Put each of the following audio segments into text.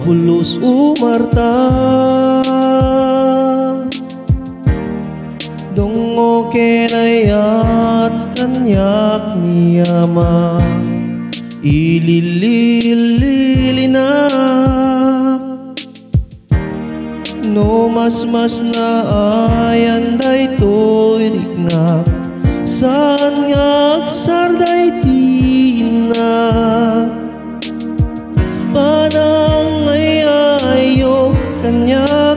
pulos umarta dongo kenayat kanyak niyama ililililina no mas na ayan daytoy rikna saan ngag sarday tina panang ayayo kanyak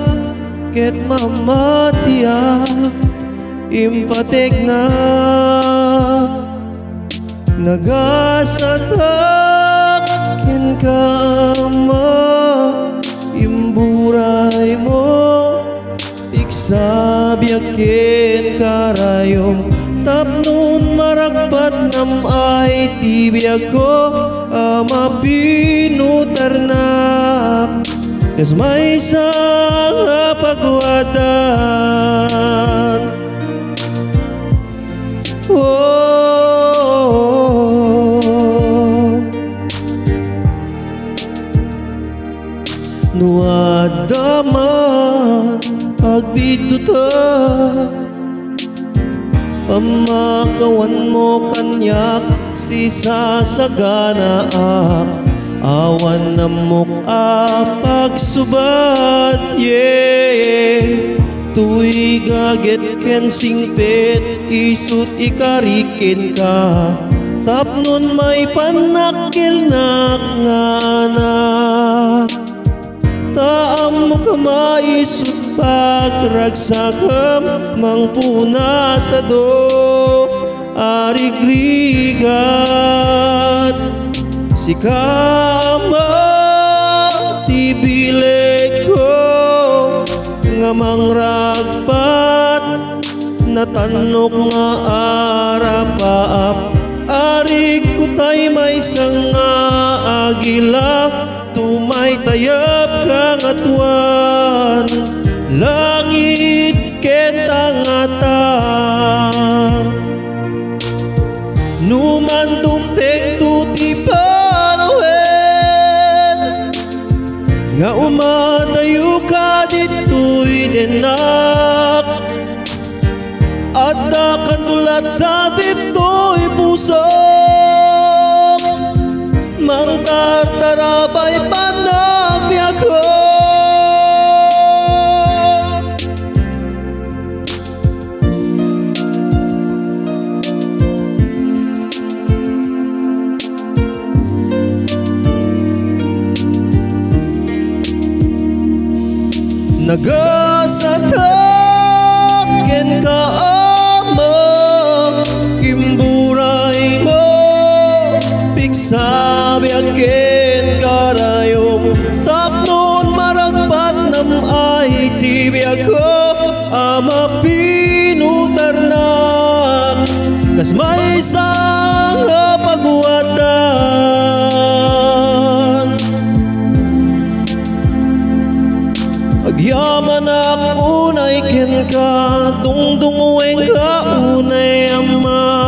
ket mamatiak impatek na nagasatak ken ka ama imburay mo iksabyaken karayom tapnon maragpat nam ay tibiyag ko ama pinutarnak kas may isang pagwatan nuadaman pagbituta pamakawan mo kanyak sisasaganaak awan namok pagsubat tuy gaget ken singpet isut ikarikin ka tapnon may panakil naknganak taam mo ka maisut pagragsakam mangpuna sa do arigrigat sikama tibileg ko nga mangragpat natanok nga arapaap arig kutay may sanga agila tumay tayap kang atuan langit ketangatan numan tumtek tuti panawen nga umatayo ka dito'y denak at nakatulad na dito'y pusok mang tartarabay panagbiag ko nagasatak ken ka ama imburay mo pigsabyak ken karayom tapnon maragpat nam ay tibiyag ko ama pinutarnak kas may isang pagwatan agyaman ak unay ken ka dungdungweng ka unay ama